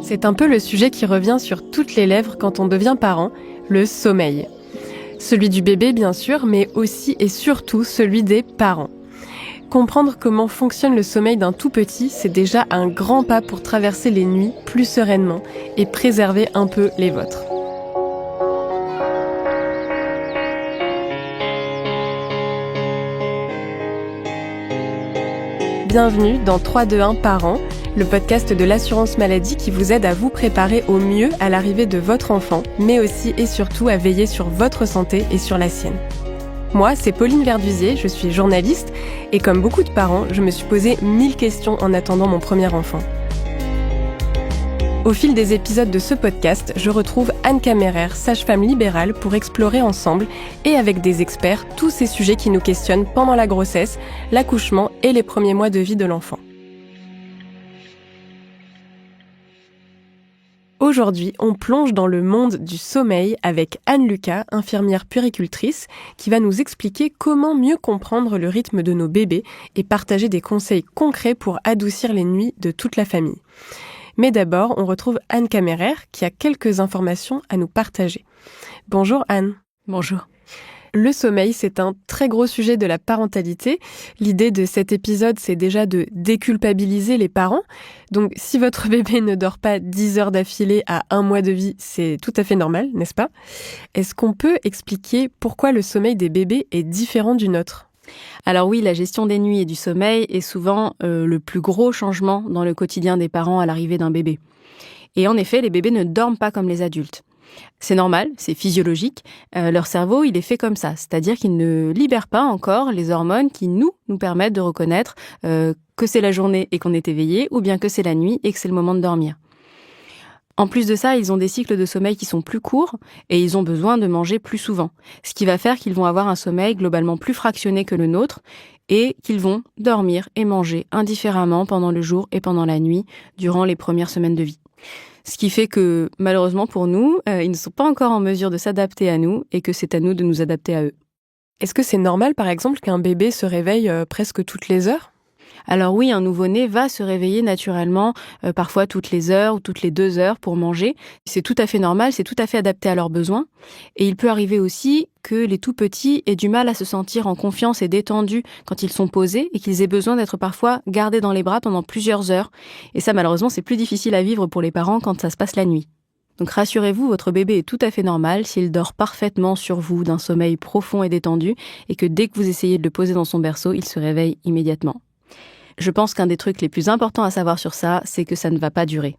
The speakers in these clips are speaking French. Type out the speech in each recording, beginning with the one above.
C'est un peu le sujet qui revient sur toutes les lèvres quand on devient parent, le sommeil. Celui du bébé bien sûr, mais aussi et surtout celui des parents. Comprendre comment fonctionne le sommeil d'un tout petit, c'est déjà un grand pas pour traverser les nuits plus sereinement et préserver un peu les vôtres. Bienvenue dans 3-2-1 Parents, le podcast de l'assurance maladie qui vous aide à vous préparer au mieux à l'arrivée de votre enfant, mais aussi et surtout à veiller sur votre santé et sur la sienne. Moi, c'est Pauline Verdusier, je suis journaliste et comme beaucoup de parents, je me suis posé 1000 questions en attendant mon premier enfant. Au fil des épisodes de ce podcast, je retrouve Anne Kammerer, sage-femme libérale, pour explorer ensemble et avec des experts tous ces sujets qui nous questionnent pendant la grossesse, l'accouchement et les premiers mois de vie de l'enfant. Aujourd'hui, on plonge dans le monde du sommeil avec Anne Lucas, infirmière puéricultrice, qui va nous expliquer comment mieux comprendre le rythme de nos bébés et partager des conseils concrets pour adoucir les nuits de toute la famille. Mais d'abord, on retrouve Anne Kammerer qui a quelques informations à nous partager. Bonjour Anne. Bonjour. Le sommeil, c'est un très gros sujet de la parentalité. L'idée de cet épisode, c'est déjà de déculpabiliser les parents. Donc, si votre bébé ne dort pas 10 heures d'affilée à 1 mois de vie, c'est tout à fait normal, n'est-ce pas ? Est-ce qu'on peut expliquer pourquoi le sommeil des bébés est différent du nôtre ? Alors oui, la gestion des nuits et du sommeil est souvent le plus gros changement dans le quotidien des parents à l'arrivée d'un bébé. Et en effet, les bébés ne dorment pas comme les adultes. C'est normal, c'est physiologique. Leur cerveau, il est fait comme ça, c'est-à-dire qu'il ne libère pas encore les hormones qui nous permettent de reconnaître que c'est la journée et qu'on est éveillé, ou bien que c'est la nuit et que c'est le moment de dormir. En plus de ça, ils ont des cycles de sommeil qui sont plus courts et ils ont besoin de manger plus souvent. Ce qui va faire qu'ils vont avoir un sommeil globalement plus fractionné que le nôtre et qu'ils vont dormir et manger indifféremment pendant le jour et pendant la nuit durant les premières semaines de vie. Ce qui fait que, malheureusement pour nous, ils ne sont pas encore en mesure de s'adapter à nous et que c'est à nous de nous adapter à eux. Est-ce que c'est normal, par exemple, qu'un bébé se réveille presque toutes les heures ? Alors oui, un nouveau-né va se réveiller naturellement, parfois toutes les heures ou toutes les 2 heures pour manger. C'est tout à fait normal, c'est tout à fait adapté à leurs besoins. Et il peut arriver aussi que les tout-petits aient du mal à se sentir en confiance et détendus quand ils sont posés et qu'ils aient besoin d'être parfois gardés dans les bras pendant plusieurs heures. Et ça, malheureusement, c'est plus difficile à vivre pour les parents quand ça se passe la nuit. Donc rassurez-vous, votre bébé est tout à fait normal s'il dort parfaitement sur vous d'un sommeil profond et détendu et que dès que vous essayez de le poser dans son berceau, il se réveille immédiatement. Je pense qu'un des trucs les plus importants à savoir sur ça, c'est que ça ne va pas durer.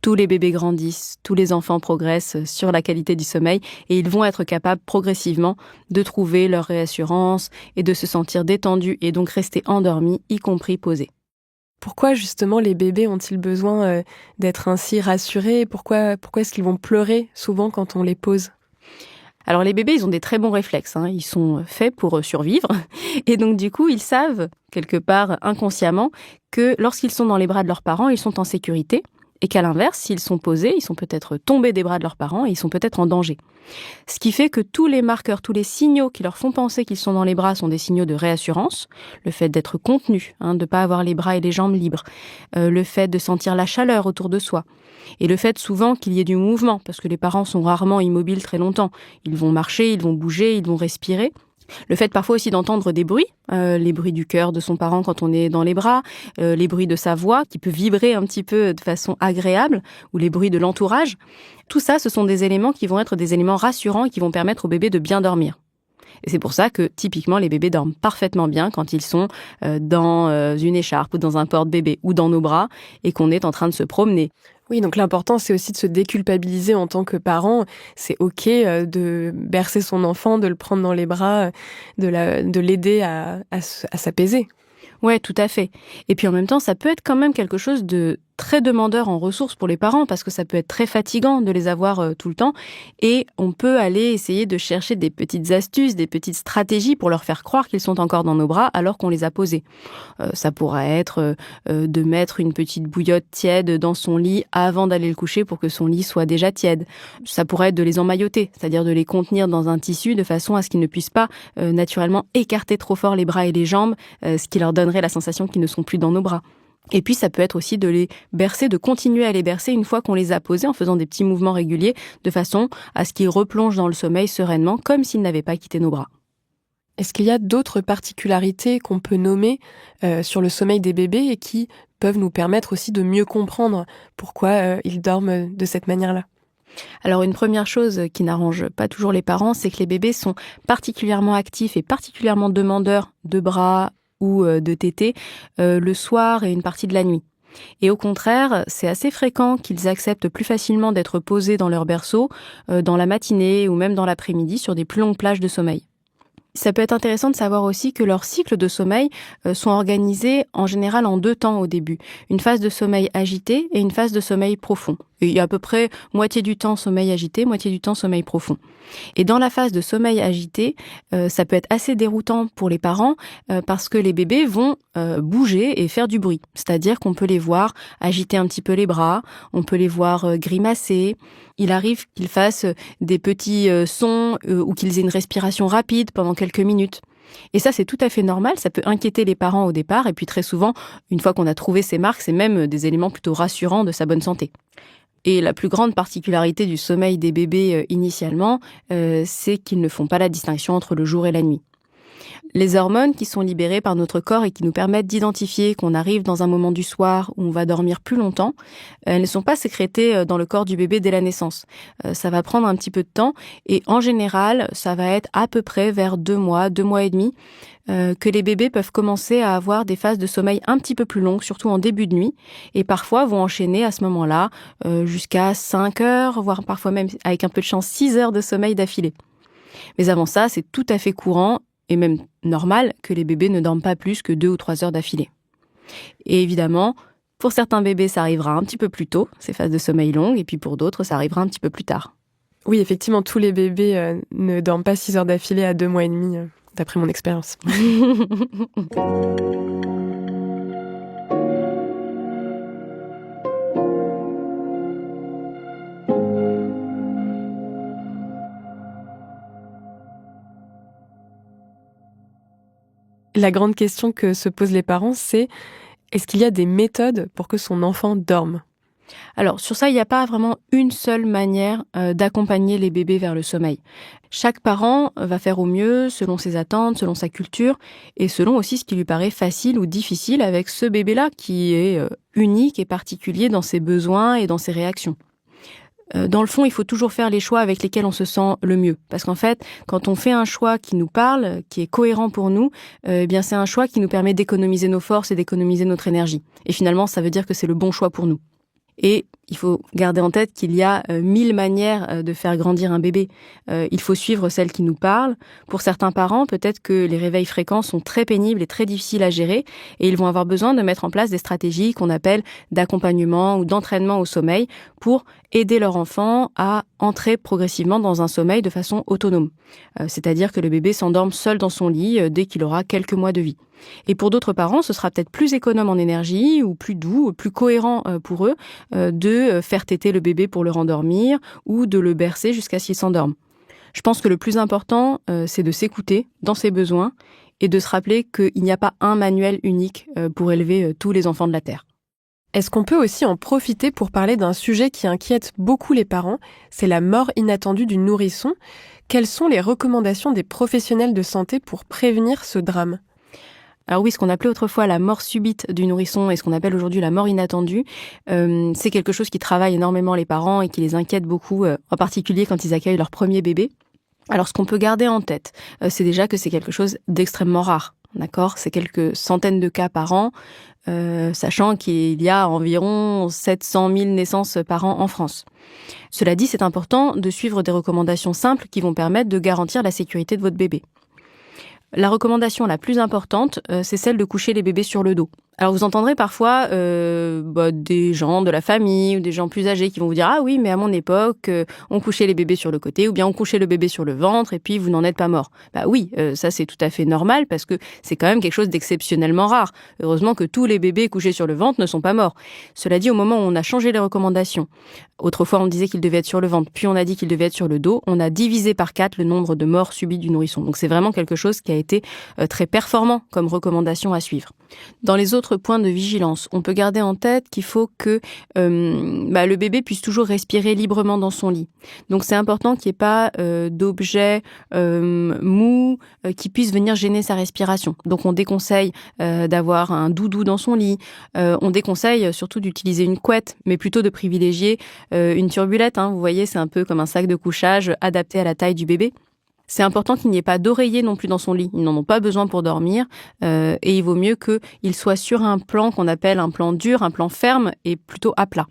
Tous les bébés grandissent, tous les enfants progressent sur la qualité du sommeil et ils vont être capables progressivement de trouver leur réassurance et de se sentir détendus et donc rester endormis, y compris posés. Pourquoi justement les bébés ont-ils besoin d'être ainsi rassurés ? Pourquoi est-ce qu'ils vont pleurer souvent quand on les pose ? Alors les bébés, ils ont des très bons réflexes, ils sont faits pour survivre et donc du coup, ils savent, quelque part inconsciemment, que lorsqu'ils sont dans les bras de leurs parents, ils sont en sécurité et qu'à l'inverse, s'ils sont posés, ils sont peut-être tombés des bras de leurs parents et ils sont peut-être en danger. Ce qui fait que tous les marqueurs, tous les signaux qui leur font penser qu'ils sont dans les bras sont des signaux de réassurance, le fait d'être contenu, de ne pas avoir les bras et les jambes libres, le fait de sentir la chaleur autour de soi. Et le fait souvent qu'il y ait du mouvement, parce que les parents sont rarement immobiles très longtemps. Ils vont marcher, ils vont bouger, ils vont respirer. Le fait parfois aussi d'entendre des bruits, les bruits du cœur de son parent quand on est dans les bras, les bruits de sa voix qui peut vibrer un petit peu de façon agréable, ou les bruits de l'entourage. Tout ça, ce sont des éléments qui vont être des éléments rassurants et qui vont permettre au bébé de bien dormir. Et c'est pour ça que, typiquement, les bébés dorment parfaitement bien quand ils sont dans une écharpe ou dans un porte-bébé ou dans nos bras et qu'on est en train de se promener. Oui, donc l'important, c'est aussi de se déculpabiliser en tant que parent. C'est OK de bercer son enfant, de le prendre dans les bras, de l'aider à s'apaiser. Ouais, tout à fait. Et puis en même temps, ça peut être quand même quelque chose de très demandeur en ressources pour les parents parce que ça peut être très fatigant de les avoir tout le temps et on peut aller essayer de chercher des petites astuces, des petites stratégies pour leur faire croire qu'ils sont encore dans nos bras alors qu'on les a posés. Ça pourrait être de mettre une petite bouillotte tiède dans son lit avant d'aller le coucher pour que son lit soit déjà tiède. Ça pourrait être de les emmailloter, c'est-à-dire de les contenir dans un tissu de façon à ce qu'ils ne puissent pas naturellement écarter trop fort les bras et les jambes, ce qui leur donnerait la sensation qu'ils ne sont plus dans nos bras. Et puis, ça peut être aussi de les bercer, de continuer à les bercer une fois qu'on les a posés en faisant des petits mouvements réguliers de façon à ce qu'ils replongent dans le sommeil sereinement comme s'ils n'avaient pas quitté nos bras. Est-ce qu'il y a d'autres particularités qu'on peut nommer sur le sommeil des bébés et qui peuvent nous permettre aussi de mieux comprendre pourquoi ils dorment de cette manière-là? Alors, une première chose qui n'arrange pas toujours les parents, c'est que les bébés sont particulièrement actifs et particulièrement demandeurs de bras ou de tétés le soir et une partie de la nuit. Et au contraire, c'est assez fréquent qu'ils acceptent plus facilement d'être posés dans leur berceau dans la matinée ou même dans l'après-midi sur des plus longues plages de sommeil. Ça peut être intéressant de savoir aussi que leurs cycles de sommeil sont organisés en général en 2 temps au début. Une phase de sommeil agité et une phase de sommeil profond. Et il y a à peu près moitié du temps sommeil agité, moitié du temps sommeil profond. Et dans la phase de sommeil agité, ça peut être assez déroutant pour les parents parce que les bébés vont bouger et faire du bruit. C'est-à-dire qu'on peut les voir agiter un petit peu les bras, on peut les voir grimacer. Il arrive qu'ils fassent des petits sons ou qu'ils aient une respiration rapide pendant quelques minutes. Et ça, c'est tout à fait normal, ça peut inquiéter les parents au départ, et puis très souvent, une fois qu'on a trouvé ces marques, c'est même des éléments plutôt rassurants de sa bonne santé. Et la plus grande particularité du sommeil des bébés initialement, c'est qu'ils ne font pas la distinction entre le jour et la nuit. Les hormones qui sont libérées par notre corps et qui nous permettent d'identifier qu'on arrive dans un moment du soir où on va dormir plus longtemps, elles ne sont pas sécrétées dans le corps du bébé dès la naissance. Ça va prendre un petit peu de temps et en général, ça va être à peu près vers 2 mois, 2 mois et demi, que les bébés peuvent commencer à avoir des phases de sommeil un petit peu plus longues, surtout en début de nuit, et parfois vont enchaîner à ce moment-là jusqu'à 5 heures, voire parfois même avec un peu de chance 6 heures de sommeil d'affilée. Mais avant ça, c'est tout à fait courant et même normal que les bébés ne dorment pas plus que 2 ou 3 heures d'affilée. Et évidemment, pour certains bébés, ça arrivera un petit peu plus tôt, ces phases de sommeil longues, et puis pour d'autres, ça arrivera un petit peu plus tard. Oui, effectivement, tous les bébés ne dorment pas 6 heures d'affilée à 2 mois et demi, d'après mon expérience. La grande question que se posent les parents, c'est est-ce qu'il y a des méthodes pour que son enfant dorme ? Alors, sur ça, il n'y a pas vraiment une seule manière d'accompagner les bébés vers le sommeil. Chaque parent va faire au mieux selon ses attentes, selon sa culture et selon aussi ce qui lui paraît facile ou difficile avec ce bébé-là qui est unique et particulier dans ses besoins et dans ses réactions. Dans le fond, il faut toujours faire les choix avec lesquels on se sent le mieux. Parce qu'en fait, quand on fait un choix qui nous parle, qui est cohérent pour nous, eh bien c'est un choix qui nous permet d'économiser nos forces et d'économiser notre énergie. Et finalement, ça veut dire que c'est le bon choix pour nous. Et il faut garder en tête qu'il y a 1000 manières de faire grandir un bébé. Il faut suivre celle qui nous parle. Pour certains parents, peut-être que les réveils fréquents sont très pénibles et très difficiles à gérer et ils vont avoir besoin de mettre en place des stratégies qu'on appelle d'accompagnement ou d'entraînement au sommeil pour aider leur enfant à entrer progressivement dans un sommeil de façon autonome. C'est-à-dire que le bébé s'endorme seul dans son lit dès qu'il aura quelques mois de vie. Et pour d'autres parents, ce sera peut-être plus économe en énergie ou plus doux, ou plus cohérent pour eux de faire téter le bébé pour le rendormir ou de le bercer jusqu'à ce qu'il s'endorme. Je pense que le plus important, c'est de s'écouter dans ses besoins et de se rappeler qu'il n'y a pas un manuel unique pour élever tous les enfants de la Terre. Est-ce qu'on peut aussi en profiter pour parler d'un sujet qui inquiète beaucoup les parents, c'est la mort inattendue du nourrisson. Quelles sont les recommandations des professionnels de santé pour prévenir ce drame ? Alors oui, ce qu'on appelait autrefois la mort subite du nourrisson et ce qu'on appelle aujourd'hui la mort inattendue, c'est quelque chose qui travaille énormément les parents et qui les inquiète beaucoup, en particulier quand ils accueillent leur premier bébé. Alors ce qu'on peut garder en tête, c'est déjà que c'est quelque chose d'extrêmement rare. D'accord ? C'est quelques centaines de cas par an, sachant qu'il y a environ 700 000 naissances par an en France. Cela dit, c'est important de suivre des recommandations simples qui vont permettre de garantir la sécurité de votre bébé. La recommandation la plus importante, c'est celle de coucher les bébés sur le dos. Alors vous entendrez parfois des gens de la famille ou des gens plus âgés qui vont vous dire « Ah oui, mais à mon époque, on couchait les bébés sur le côté ou bien on couchait le bébé sur le ventre et puis vous n'en êtes pas mort. » Bah oui, ça c'est tout à fait normal parce que c'est quand même quelque chose d'exceptionnellement rare. Heureusement que tous les bébés couchés sur le ventre ne sont pas morts. Cela dit, au moment où on a changé les recommandations, autrefois on disait qu'il devait être sur le ventre, puis on a dit qu'il devait être sur le dos, on a divisé par 4 le nombre de morts subies du nourrisson. Donc c'est vraiment quelque chose qui a été très performant comme recommandation à suivre. Dans les autres points de vigilance, on peut garder en tête qu'il faut que le bébé puisse toujours respirer librement dans son lit. Donc c'est important qu'il n'y ait pas d'objets mous qui puissent venir gêner sa respiration. Donc on déconseille d'avoir un doudou dans son lit. On déconseille surtout d'utiliser une couette, mais plutôt de privilégier une turbulette. Vous voyez, c'est un peu comme un sac de couchage adapté à la taille du bébé. C'est important qu'il n'y ait pas d'oreiller non plus dans son lit. Ils n'en ont pas besoin pour dormir. Et il vaut mieux qu'il soit sur un plan qu'on appelle un plan dur, un plan ferme et plutôt à plat.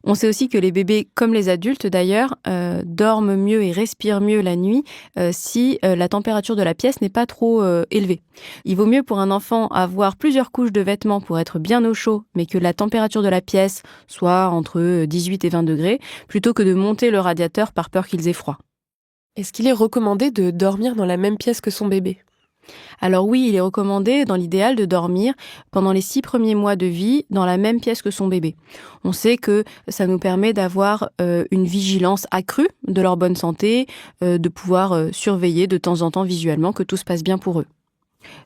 On sait aussi que les bébés, comme les adultes d'ailleurs, dorment mieux et respirent mieux la nuit si la température de la pièce n'est pas trop élevée. Il vaut mieux pour un enfant avoir plusieurs couches de vêtements pour être bien au chaud, mais que la température de la pièce soit entre 18 et 20 degrés, plutôt que de monter le radiateur par peur qu'ils aient froid. Est-ce qu'il est recommandé de dormir dans la même pièce que son bébé ? Alors oui, il est recommandé, dans l'idéal, de dormir pendant les 6 premiers mois de vie dans la même pièce que son bébé. On sait que ça nous permet d'avoir une vigilance accrue de leur bonne santé, de pouvoir surveiller de temps en temps visuellement que tout se passe bien pour eux.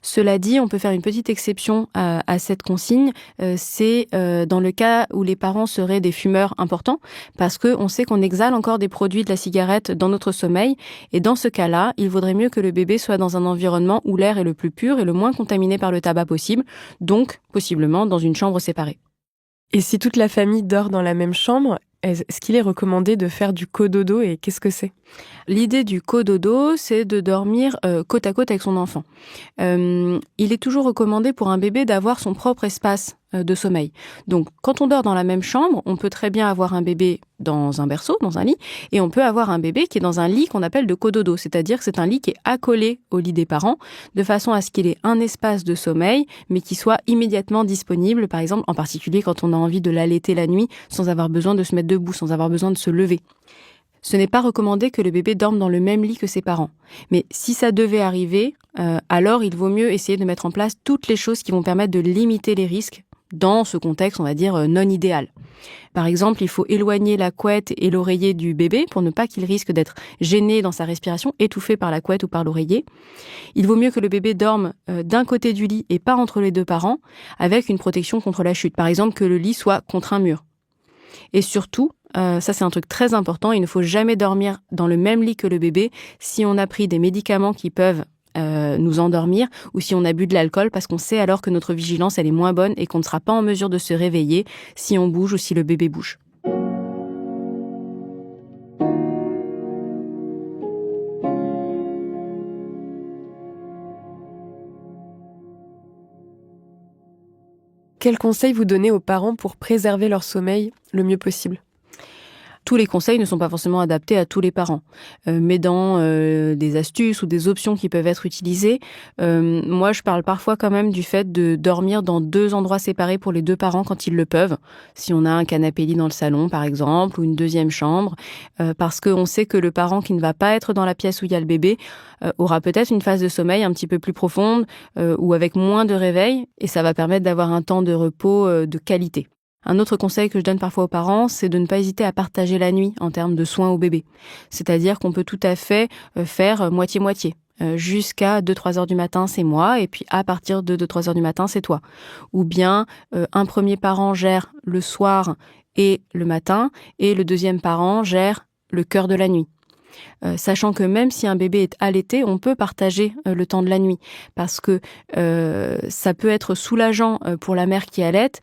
Cela dit, on peut faire une petite exception à cette consigne, c'est dans le cas où les parents seraient des fumeurs importants, parce qu'on sait qu'on exhale encore des produits de la cigarette dans notre sommeil, et dans ce cas-là, il vaudrait mieux que le bébé soit dans un environnement où l'air est le plus pur et le moins contaminé par le tabac possible, donc possiblement dans une chambre séparée. Et si toute la famille dort dans la même chambre, est-ce qu'il est recommandé de faire du cododo et qu'est-ce que c'est ? L'idée du cododo, c'est de dormir côte à côte avec son enfant. Il est toujours recommandé pour un bébé d'avoir son propre espace de sommeil. Donc, quand on dort dans la même chambre, on peut très bien avoir un bébé dans un berceau, dans un lit, et on peut avoir un bébé qui est dans un lit qu'on appelle de cododo, c'est-à-dire que c'est un lit qui est accolé au lit des parents, de façon à ce qu'il ait un espace de sommeil, mais qui soit immédiatement disponible, par exemple, en particulier quand on a envie de l'allaiter la nuit, sans avoir besoin de se mettre debout, sans avoir besoin de se lever. Ce n'est pas recommandé que le bébé dorme dans le même lit que ses parents. Mais si ça devait arriver, alors il vaut mieux essayer de mettre en place toutes les choses qui vont permettre de limiter les risques dans ce contexte, on va dire, non idéal. Par exemple, il faut éloigner la couette et l'oreiller du bébé pour ne pas qu'il risque d'être gêné dans sa respiration, étouffé par la couette ou par l'oreiller. Il vaut mieux que le bébé dorme d'un côté du lit et pas entre les deux parents, avec une protection contre la chute. Par exemple, que le lit soit contre un mur. Et surtout, ça c'est un truc très important, il ne faut jamais dormir dans le même lit que le bébé si on a pris des médicaments qui peuvent nous endormir ou si on a bu de l'alcool, parce qu'on sait alors que notre vigilance elle est moins bonne et qu'on ne sera pas en mesure de se réveiller si on bouge ou si le bébé bouge. Quels conseils vous donnez aux parents pour préserver leur sommeil le mieux possible ? Tous les conseils ne sont pas forcément adaptés à tous les parents. Mais dans des astuces ou des options qui peuvent être utilisées, moi je parle parfois quand même du fait de dormir dans 2 endroits séparés pour les 2 parents quand ils le peuvent. Si on a un canapé-lit dans le salon par exemple, ou une deuxième chambre, parce qu'on sait que le parent qui ne va pas être dans la pièce où il y a le bébé aura peut-être une phase de sommeil un petit peu plus profonde ou avec moins de réveil, et ça va permettre d'avoir un temps de repos de qualité. Un autre conseil que je donne parfois aux parents, c'est de ne pas hésiter à partager la nuit en termes de soins au bébé. C'est-à-dire qu'on peut tout à fait faire moitié-moitié. Jusqu'à 2-3 heures du matin, c'est moi, et puis à partir de 2-3 heures du matin, c'est toi. Ou bien un premier parent gère le soir et le matin, et le deuxième parent gère le cœur de la nuit. Sachant que même si un bébé est allaité, on peut partager le temps de la nuit, parce que ça peut être soulageant pour la mère qui allaite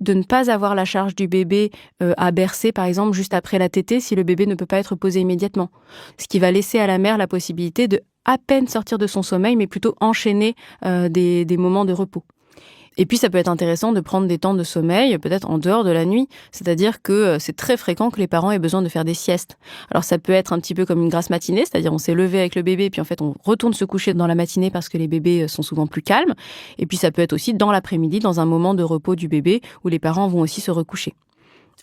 de ne pas avoir la charge du bébé à bercer, par exemple, juste après la tétée, si le bébé ne peut pas être posé immédiatement. Ce qui va laisser à la mère la possibilité de à peine sortir de son sommeil, mais plutôt enchaîner des moments de repos. Et puis, ça peut être intéressant de prendre des temps de sommeil, peut-être en dehors de la nuit. C'est-à-dire que c'est très fréquent que les parents aient besoin de faire des siestes. Alors, ça peut être un petit peu comme une grasse matinée, c'est-à-dire on s'est levé avec le bébé, puis en fait, on retourne se coucher dans la matinée parce que les bébés sont souvent plus calmes. Et puis, ça peut être aussi dans l'après-midi, dans un moment de repos du bébé, où les parents vont aussi se recoucher.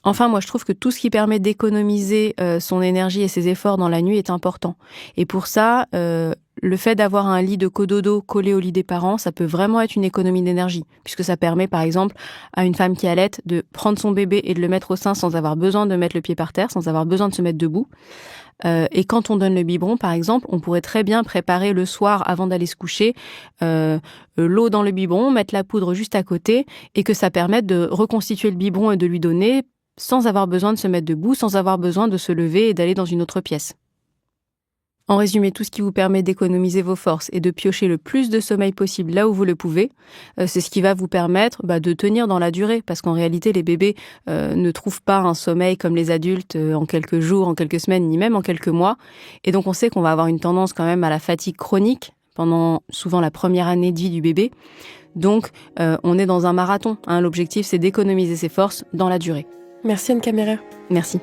Enfin, moi, je trouve que tout ce qui permet d'économiser son énergie et ses efforts dans la nuit est important. Et pour ça, Le fait d'avoir un lit de cododo collé au lit des parents, ça peut vraiment être une économie d'énergie, puisque ça permet par exemple à une femme qui allaite de prendre son bébé et de le mettre au sein sans avoir besoin de mettre le pied par terre, sans avoir besoin de se mettre debout. Et quand on donne le biberon, par exemple, on pourrait très bien préparer le soir, avant d'aller se coucher, l'eau dans le biberon, mettre la poudre juste à côté, et que ça permette de reconstituer le biberon et de lui donner sans avoir besoin de se mettre debout, sans avoir besoin de se lever et d'aller dans une autre pièce. En résumé, tout ce qui vous permet d'économiser vos forces et de piocher le plus de sommeil possible là où vous le pouvez, c'est ce qui va vous permettre de tenir dans la durée. Parce qu'en réalité, les bébés ne trouvent pas un sommeil comme les adultes en quelques jours, en quelques semaines, ni même en quelques mois. Et donc, on sait qu'on va avoir une tendance quand même à la fatigue chronique pendant souvent la première année de vie du bébé. Donc, on est dans un marathon. L'objectif, c'est d'économiser ses forces dans la durée. Merci Anne Camérer. Merci.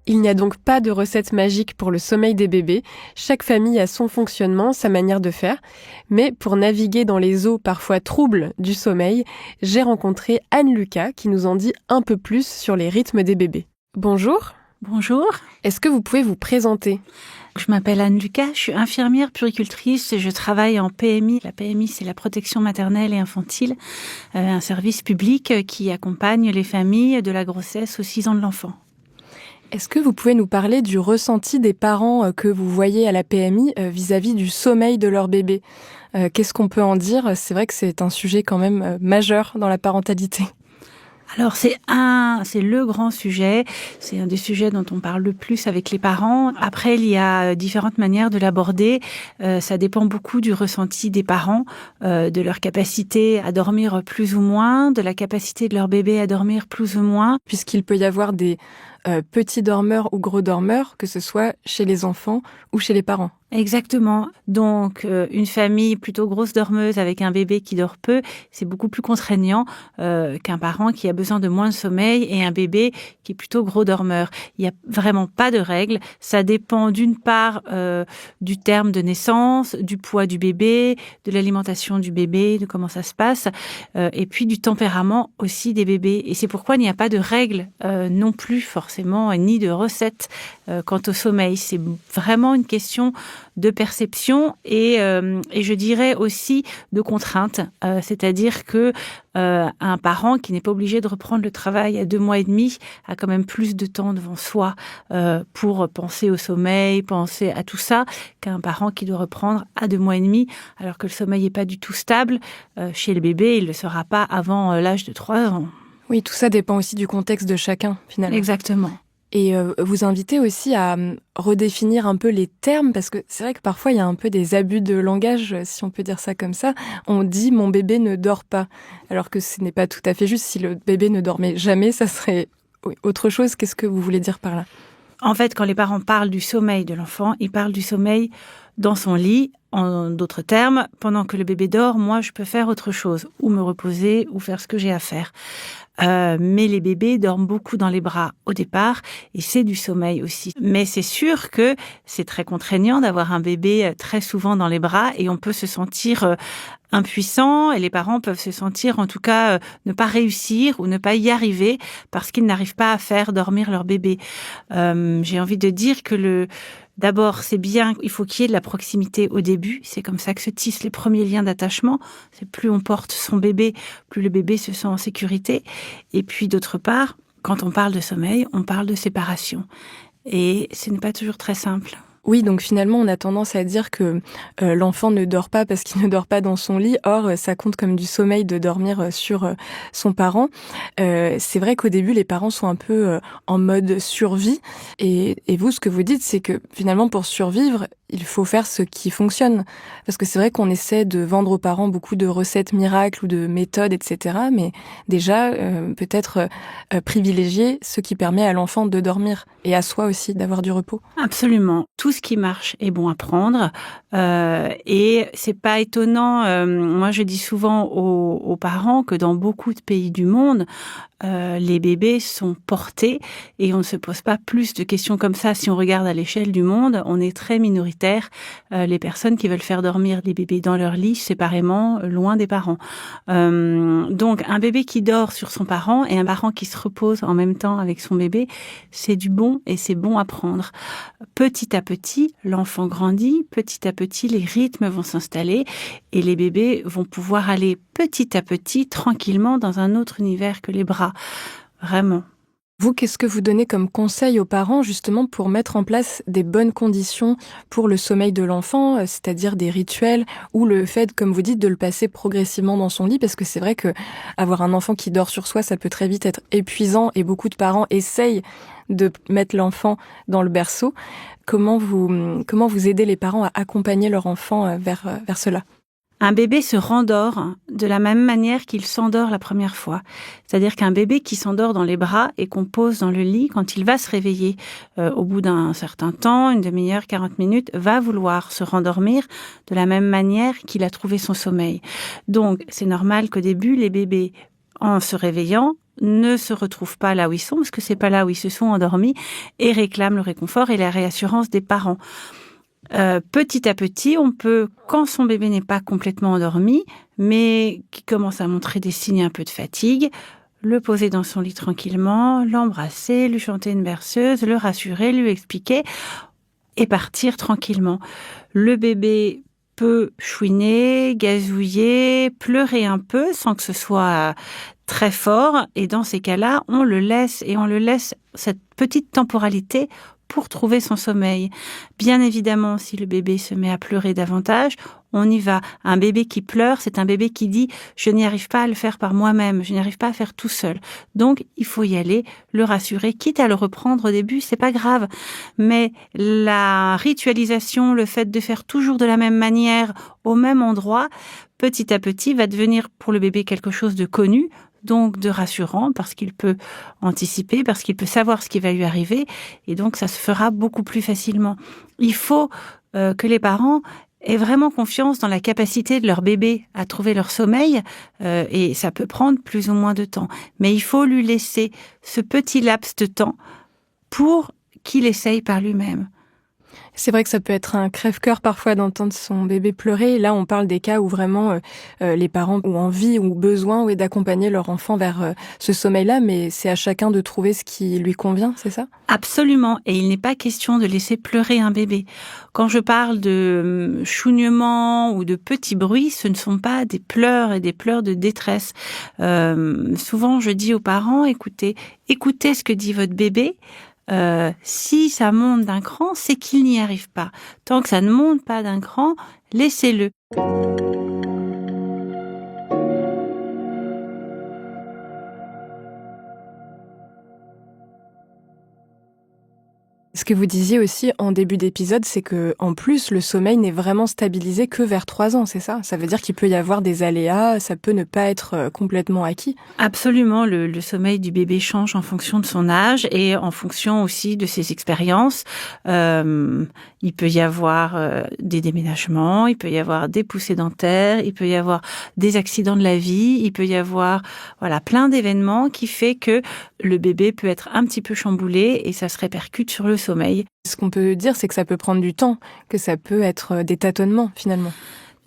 Il n'y a donc pas de recette magique pour le sommeil des bébés. Chaque famille a son fonctionnement, sa manière de faire. Mais pour naviguer dans les eaux parfois troubles du sommeil, j'ai rencontré Anne Lucas qui nous en dit un peu plus sur les rythmes des bébés. Bonjour. Bonjour. Est-ce que vous pouvez vous présenter ? Je m'appelle Anne Lucas, je suis infirmière puéricultrice et je travaille en PMI. La PMI, c'est la protection maternelle et infantile, un service public qui accompagne les familles de la grossesse aux 6 ans de l'enfant. Est-ce que vous pouvez nous parler du ressenti des parents que vous voyez à la PMI vis-à-vis du sommeil de leur bébé ? Qu'est-ce qu'on peut en dire ? C'est vrai que c'est un sujet quand même majeur dans la parentalité. Alors c'est le grand sujet, c'est un des sujets dont on parle le plus avec les parents. Après, il y a différentes manières de l'aborder. Ça dépend beaucoup du ressenti des parents, de leur capacité à dormir plus ou moins, de la capacité de leur bébé à dormir plus ou moins. Puisqu'il peut y avoir des petits dormeurs ou gros dormeurs, que ce soit chez les enfants ou chez les parents. Exactement. Donc, une famille plutôt grosse dormeuse avec un bébé qui dort peu, c'est beaucoup plus contraignant qu'un parent qui a besoin de moins de sommeil et un bébé qui est plutôt gros dormeur. Il n'y a vraiment pas de règle. Ça dépend d'une part du terme de naissance, du poids du bébé, de l'alimentation du bébé, de comment ça se passe, et puis du tempérament aussi des bébés. Et c'est pourquoi il n'y a pas de règle non plus forcément, ni de recette quant au sommeil. C'est vraiment une question de perception et je dirais aussi de contrainte. C'est-à-dire que un parent qui n'est pas obligé de reprendre le travail à 2 mois et demi a quand même plus de temps devant soi pour penser au sommeil, penser à tout ça, qu'un parent qui doit reprendre à 2 mois et demi, alors que le sommeil n'est pas du tout stable. Chez le bébé, il ne le sera pas avant l'âge de 3 ans. Oui, tout ça dépend aussi du contexte de chacun, finalement. Exactement. Et vous invitez aussi à redéfinir un peu les termes, parce que c'est vrai que parfois il y a un peu des abus de langage, si on peut dire ça comme ça. On dit « mon bébé ne dort pas », alors que ce n'est pas tout à fait juste. Si le bébé ne dormait jamais, ça serait autre chose. Qu'est-ce que vous voulez dire par là ? En fait, quand les parents parlent du sommeil de l'enfant, ils parlent du sommeil dans son lit. En d'autres termes, pendant que le bébé dort, moi, je peux faire autre chose, ou me reposer, ou faire ce que j'ai à faire. Mais les bébés dorment beaucoup dans les bras au départ, et c'est du sommeil aussi. Mais c'est sûr que c'est très contraignant d'avoir un bébé très souvent dans les bras, et on peut se sentir impuissant, et les parents peuvent se sentir, en tout cas, ne pas réussir ou ne pas y arriver parce qu'ils n'arrivent pas à faire dormir leur bébé. J'ai envie de dire que d'abord, c'est bien, il faut qu'il y ait de la proximité au début. C'est comme ça que se tissent les premiers liens d'attachement. C'est plus on porte son bébé, plus le bébé se sent en sécurité. Et puis, d'autre part, quand on parle de sommeil, on parle de séparation. Et ce n'est pas toujours très simple. Oui, donc finalement, on a tendance à dire que l'enfant ne dort pas parce qu'il ne dort pas dans son lit. Or, ça compte comme du sommeil de dormir sur son parent. C'est vrai qu'au début, les parents sont un peu en mode survie. Et vous, ce que vous dites, c'est que finalement, pour survivre, il faut faire ce qui fonctionne. Parce que c'est vrai qu'on essaie de vendre aux parents beaucoup de recettes miracles ou de méthodes, etc. Mais déjà, peut-être privilégier ce qui permet à l'enfant de dormir et à soi aussi d'avoir du repos. Absolument. Tout ce qui marche est bon à prendre. Et c'est pas étonnant. Moi, je dis souvent aux parents que dans beaucoup de pays du monde, les bébés sont portés et on ne se pose pas plus de questions comme ça. Si on regarde à l'échelle du monde, on est très minoritaire. Les personnes qui veulent faire dormir les bébés dans leur lit séparément, loin des parents. Donc un bébé qui dort sur son parent et un parent qui se repose en même temps avec son bébé, c'est du bon et c'est bon à prendre. Petit à petit, l'enfant grandit, petit à petit, les rythmes vont s'installer et les bébés vont pouvoir aller petit à petit, tranquillement, dans un autre univers que les bras. Vraiment. Vous, qu'est-ce que vous donnez comme conseil aux parents justement pour mettre en place des bonnes conditions pour le sommeil de l'enfant, c'est-à-dire des rituels ou le fait, comme vous dites, de le passer progressivement dans son lit, parce que c'est vrai que avoir un enfant qui dort sur soi, ça peut très vite être épuisant et beaucoup de parents essayent de mettre l'enfant dans le berceau. Comment vous aidez les parents à accompagner leur enfant vers cela ? Un bébé se rendort de la même manière qu'il s'endort la première fois. C'est-à-dire qu'un bébé qui s'endort dans les bras et qu'on pose dans le lit, quand il va se réveiller au bout d'un certain temps, une demi-heure, 40 minutes, va vouloir se rendormir de la même manière qu'il a trouvé son sommeil. Donc, c'est normal qu'au début, les bébés, en se réveillant, ne se retrouvent pas là où ils sont, parce que c'est pas là où ils se sont endormis, et réclament le réconfort et la réassurance des parents. Petit à petit, on peut, quand son bébé n'est pas complètement endormi, mais qui commence à montrer des signes un peu de fatigue, le poser dans son lit tranquillement, l'embrasser, lui chanter une berceuse, le rassurer, lui expliquer et partir tranquillement. Le bébé peut chouiner, gazouiller, pleurer un peu sans que ce soit très fort, et dans ces cas-là, on le laisse cette petite temporalité pour trouver son sommeil. Bien évidemment, si le bébé se met à pleurer davantage, on y va. Un bébé qui pleure, c'est un bébé qui dit « je n'y arrive pas à le faire par moi-même, je n'y arrive pas à faire tout seul ». Donc, il faut y aller, le rassurer, quitte à le reprendre au début, c'est pas grave. Mais la ritualisation, le fait de faire toujours de la même manière, au même endroit, petit à petit, va devenir pour le bébé quelque chose de connu, donc de rassurant, parce qu'il peut anticiper, parce qu'il peut savoir ce qui va lui arriver, et donc ça se fera beaucoup plus facilement. Il faut que les parents aient vraiment confiance dans la capacité de leur bébé à trouver leur sommeil, et ça peut prendre plus ou moins de temps. Mais il faut lui laisser ce petit laps de temps pour qu'il essaye par lui-même. C'est vrai que ça peut être un crève-cœur parfois d'entendre son bébé pleurer. Là, on parle des cas où vraiment les parents ont envie ou besoin d'accompagner leur enfant vers ce sommeil-là, mais c'est à chacun de trouver ce qui lui convient, c'est ça ? Absolument, et il n'est pas question de laisser pleurer un bébé. Quand je parle de chouignement ou de petits bruits, ce ne sont pas des pleurs et des pleurs de détresse. Souvent, je dis aux parents, écoutez ce que dit votre bébé. Si ça monte d'un cran, c'est qu'il n'y arrive pas. Tant que ça ne monte pas d'un cran, laissez-le. Ce que vous disiez aussi en début d'épisode, c'est que en plus, le sommeil n'est vraiment stabilisé que vers 3 ans, c'est ça ? Ça veut dire qu'il peut y avoir des aléas, ça peut ne pas être complètement acquis ? Absolument, le sommeil du bébé change en fonction de son âge et en fonction aussi de ses expériences. Il peut y avoir des déménagements, il peut y avoir des poussées dentaires, il peut y avoir des accidents de la vie, il peut y avoir plein d'événements qui fait que le bébé peut être un petit peu chamboulé et ça se répercute sur le sommeil. Ce qu'on peut dire, c'est que ça peut prendre du temps, que ça peut être des tâtonnements finalement.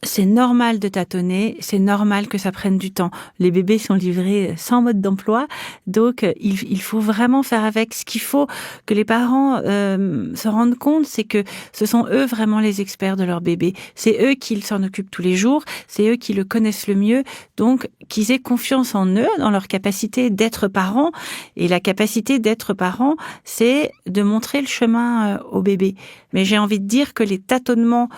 C'est normal de tâtonner, c'est normal que ça prenne du temps. Les bébés sont livrés sans mode d'emploi, donc il faut vraiment faire avec. Ce qu'il faut que les parents se rendent compte, c'est que ce sont eux vraiment les experts de leur bébé. C'est eux qui s'en occupent tous les jours, c'est eux qui le connaissent le mieux, donc qu'ils aient confiance en eux, dans leur capacité d'être parents. Et la capacité d'être parents, c'est de montrer le chemin au bébé. Mais j'ai envie de dire que les tâtonnements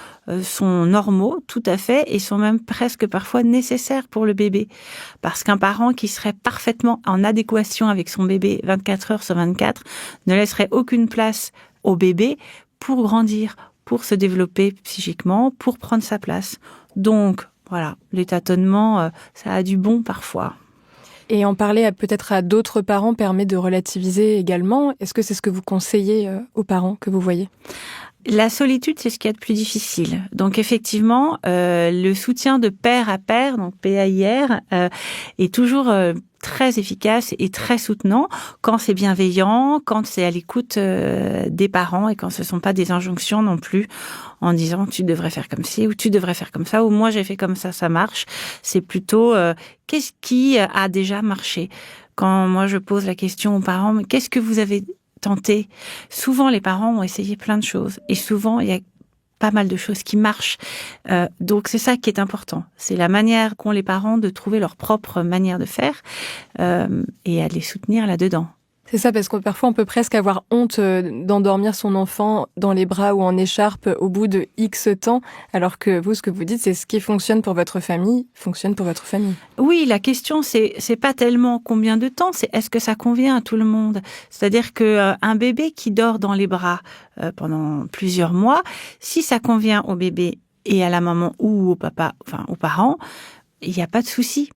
sont normaux, tout à fait, et sont même presque parfois nécessaires pour le bébé. Parce qu'un parent qui serait parfaitement en adéquation avec son bébé 24 heures sur 24 ne laisserait aucune place au bébé pour grandir, pour se développer psychiquement, pour prendre sa place. Donc, les tâtonnements, ça a du bon parfois. Et en parler peut-être à d'autres parents permet de relativiser également. Est-ce que c'est ce que vous conseillez aux parents que vous voyez ? La solitude, c'est ce qu'il y a de plus difficile. Donc effectivement, le soutien de pair à pair, donc PAIR, est toujours très efficace et très soutenant quand c'est bienveillant, quand c'est à l'écoute des parents et quand ce ne sont pas des injonctions non plus en disant tu devrais faire comme ci ou tu devrais faire comme ça ou moi j'ai fait comme ça marche. C'est plutôt qu'est-ce qui a déjà marché. Quand moi je pose la question aux parents, mais qu'est-ce que vous avez tenté? Souvent les parents ont essayé plein de choses et souvent il y a pas mal de choses qui marchent. Donc c'est ça qui est important. C'est la manière qu'ont les parents de trouver leur propre manière de faire et à les soutenir là-dedans. C'est ça, parce que parfois on peut presque avoir honte d'endormir son enfant dans les bras ou en écharpe au bout de X temps, alors que vous, ce que vous dites, c'est ce qui fonctionne pour votre famille, fonctionne pour votre famille. Oui, la question, c'est pas tellement combien de temps, c'est est-ce que ça convient à tout le monde. C'est-à-dire que un bébé qui dort dans les bras pendant plusieurs mois, si ça convient au bébé et à la maman ou au papa, enfin aux parents, il n'y a pas de souci.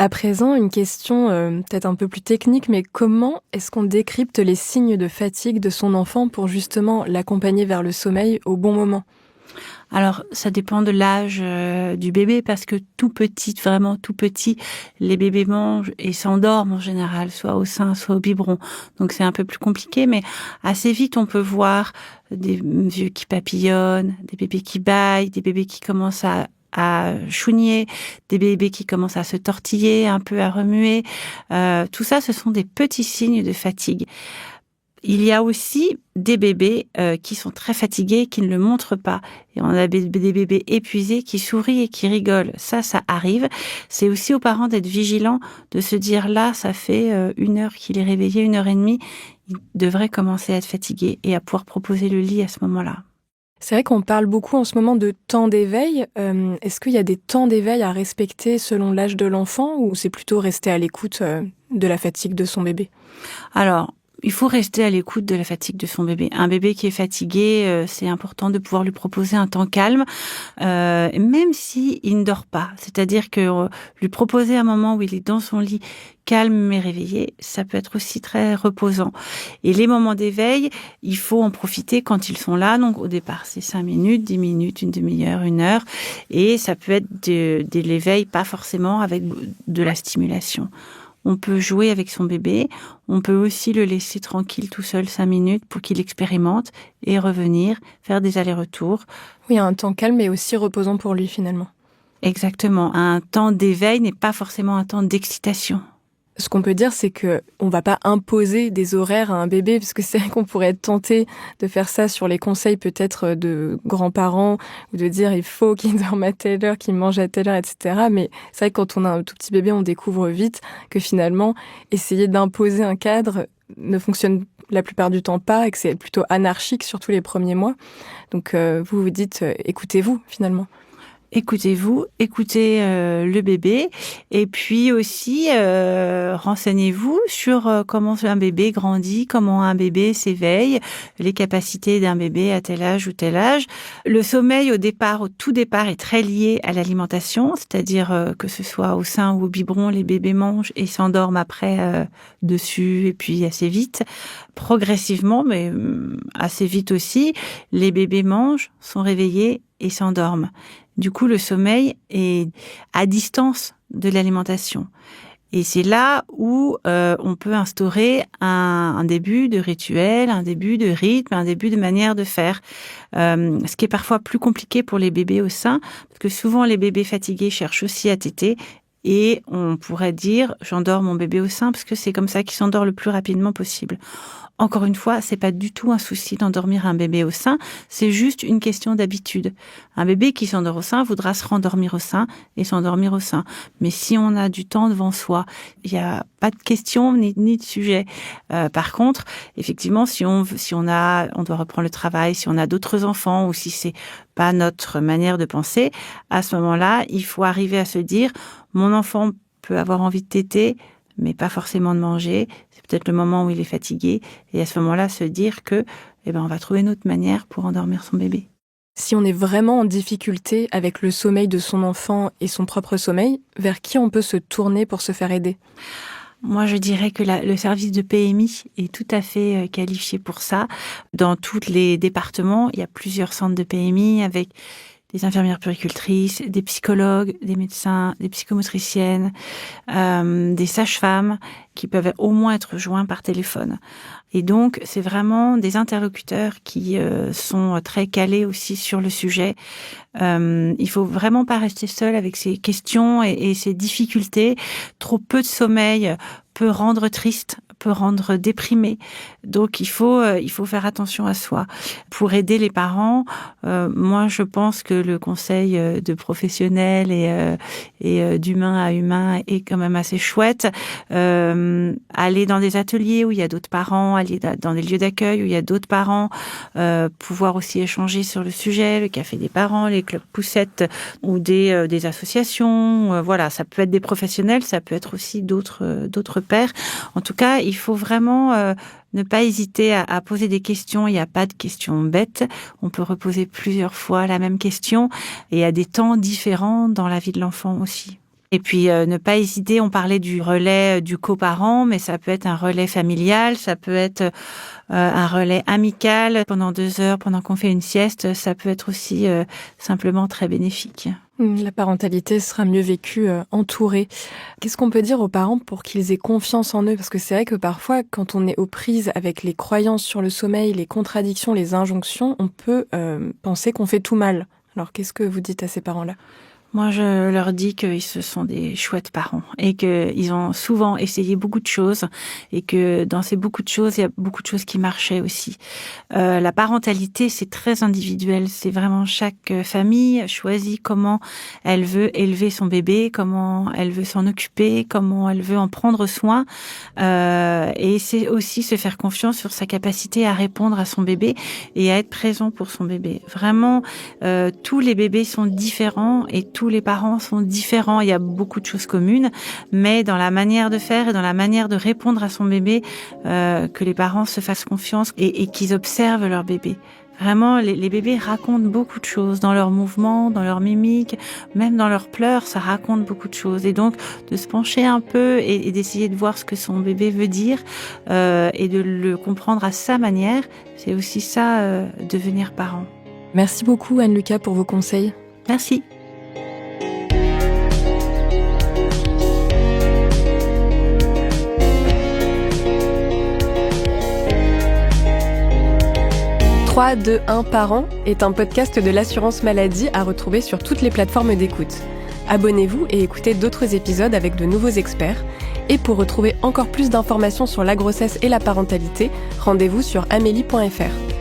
À présent, une question peut-être un peu plus technique, mais comment est-ce qu'on décrypte les signes de fatigue de son enfant pour justement l'accompagner vers le sommeil au bon moment ? Alors, ça dépend de l'âge du bébé parce que tout petit, vraiment tout petit, les bébés mangent et s'endorment en général, soit au sein, soit au biberon. Donc, c'est un peu plus compliqué, mais assez vite, on peut voir des yeux qui papillonnent, des bébés qui bâillent, des bébés qui commencent à chougner, des bébés qui commencent à se tortiller, un peu à remuer. Tout ça, ce sont des petits signes de fatigue. Il y a aussi des bébés qui sont très fatigués, qui ne le montrent pas. Et on a des bébés épuisés qui sourient et qui rigolent. Ça arrive. C'est aussi aux parents d'être vigilants, de se dire là, ça fait 1 heure qu'il est réveillé, 1h30. Il devrait commencer à être fatigué et à pouvoir proposer le lit à ce moment-là. C'est vrai qu'on parle beaucoup en ce moment de temps d'éveil. Est-ce qu'il y a des temps d'éveil à respecter selon l'âge de l'enfant ou c'est plutôt rester à l'écoute de la fatigue de son bébé ? Alors, il faut rester à l'écoute de la fatigue de son bébé. Un bébé qui est fatigué, c'est important de pouvoir lui proposer un temps calme, même si il ne dort pas. C'est-à-dire que lui proposer un moment où il est dans son lit, calme mais réveillé, ça peut être aussi très reposant. Et les moments d'éveil, il faut en profiter quand ils sont là. Donc au départ, c'est 5 minutes, 10 minutes, une demi-heure, 1 heure. Et ça peut être de l'éveil, pas forcément avec de la stimulation. On peut jouer avec son bébé, on peut aussi le laisser tranquille tout seul 5 minutes pour qu'il expérimente et revenir, faire des allers-retours. Oui, un temps calme et aussi reposant pour lui finalement. Exactement. Un temps d'éveil n'est pas forcément un temps d'excitation. Ce qu'on peut dire, c'est que on va pas imposer des horaires à un bébé, parce que c'est vrai qu'on pourrait être tenté de faire ça sur les conseils peut-être de grands-parents, ou de dire il faut qu'il dorme à telle heure, qu'il mange à telle heure, etc. Mais c'est vrai que quand on a un tout petit bébé, on découvre vite que finalement, essayer d'imposer un cadre ne fonctionne la plupart du temps pas, et que c'est plutôt anarchique, surtout les premiers mois. Donc vous vous dites, écoutez-vous finalement. Écoutez-vous, écoutez le bébé et puis aussi renseignez-vous sur comment un bébé grandit, comment un bébé s'éveille, les capacités d'un bébé à tel âge ou tel âge. Le sommeil au tout départ est très lié à l'alimentation, c'est-à-dire que ce soit au sein ou au biberon, les bébés mangent et s'endorment après dessus et puis assez vite. Progressivement, mais assez vite aussi, les bébés mangent, sont réveillés et s'endorment. Du coup, le sommeil est à distance de l'alimentation. Et c'est là où on peut instaurer un début de rituel, un début de rythme, un début de manière de faire. Ce qui est parfois plus compliqué pour les bébés au sein, parce que souvent les bébés fatigués cherchent aussi à téter. Et on pourrait dire, j'endors mon bébé au sein, parce que c'est comme ça qu'il s'endort le plus rapidement possible. Encore une fois, c'est pas du tout un souci d'endormir un bébé au sein, c'est juste une question d'habitude. Un bébé qui s'endort au sein voudra se rendormir au sein et s'endormir au sein. Mais si on a du temps devant soi, il n'y a pas de question ni de sujet. Par contre, effectivement, si on doit reprendre le travail, si on a d'autres enfants ou si c'est pas notre manière de penser, à ce moment-là, il faut arriver à se dire, mon enfant peut avoir envie de téter, mais pas forcément de manger. C'est peut-être le moment où il est fatigué. Et à ce moment-là, se dire que, on va trouver une autre manière pour endormir son bébé. Si on est vraiment en difficulté avec le sommeil de son enfant et son propre sommeil, vers qui on peut se tourner pour se faire aider ? Moi, je dirais que le service de PMI est tout à fait qualifié pour ça. Dans tous les départements, il y a plusieurs centres de PMI avec des infirmières puéricultrices, des psychologues, des médecins, des psychomotriciennes, des sages-femmes qui peuvent au moins être joints par téléphone. Et donc, c'est vraiment des interlocuteurs qui sont très calés aussi sur le sujet. Il faut vraiment pas rester seul avec ces questions et ces difficultés. Trop peu de sommeil peut rendre triste, peut rendre déprimé. Donc, il faut faire attention à soi. Pour aider les parents, moi, je pense que le conseil de professionnels et d'humain à humain est quand même assez chouette. Aller dans des ateliers où il y a d'autres parents, aller dans des lieux d'accueil où il y a d'autres parents, pouvoir aussi échanger sur le sujet, le café des parents, les clubs poussettes ou des associations. Voilà, ça peut être des professionnels, ça peut être aussi d'autres pairs. En tout cas, il faut vraiment ne pas hésiter à poser des questions. Il n'y a pas de questions bêtes. On peut reposer plusieurs fois la même question et à des temps différents dans la vie de l'enfant aussi. Et puis, ne pas hésiter, on parlait du relais du coparent, mais ça peut être un relais familial, ça peut être un relais amical pendant 2 heures, pendant qu'on fait une sieste, ça peut être aussi simplement très bénéfique. La parentalité sera mieux vécue entourée. Qu'est-ce qu'on peut dire aux parents pour qu'ils aient confiance en eux ? Parce que c'est vrai que parfois, quand on est aux prises avec les croyances sur le sommeil, les contradictions, les injonctions, on peut penser qu'on fait tout mal. Alors, qu'est-ce que vous dites à ces parents-là ? Moi, je leur dis qu'ils se sont des chouettes parents et qu'ils ont souvent essayé beaucoup de choses et que dans ces beaucoup de choses, il y a beaucoup de choses qui marchaient aussi. La parentalité, c'est très individuel. C'est vraiment chaque famille choisit comment elle veut élever son bébé, comment elle veut s'en occuper, comment elle veut en prendre soin. Et c'est aussi se faire confiance sur sa capacité à répondre à son bébé et à être présent pour son bébé. Vraiment, tous les bébés sont différents et tous les parents sont différents. Il y a beaucoup de choses communes, mais dans la manière de faire et dans la manière de répondre à son bébé, que les parents se fassent confiance et qu'ils observent leur bébé. Vraiment, les bébés racontent beaucoup de choses dans leurs mouvements, dans leur mimique, même dans leurs pleurs, ça raconte beaucoup de choses. Et donc, de se pencher un peu et d'essayer de voir ce que son bébé veut dire et de le comprendre à sa manière, c'est aussi ça, devenir parent. Merci beaucoup Anne-Lucas pour vos conseils. Merci. « 3, 2, 1 Parents » est un podcast de l'assurance maladie à retrouver sur toutes les plateformes d'écoute. Abonnez-vous et écoutez d'autres épisodes avec de nouveaux experts. Et pour retrouver encore plus d'informations sur la grossesse et la parentalité, rendez-vous sur amélie.fr.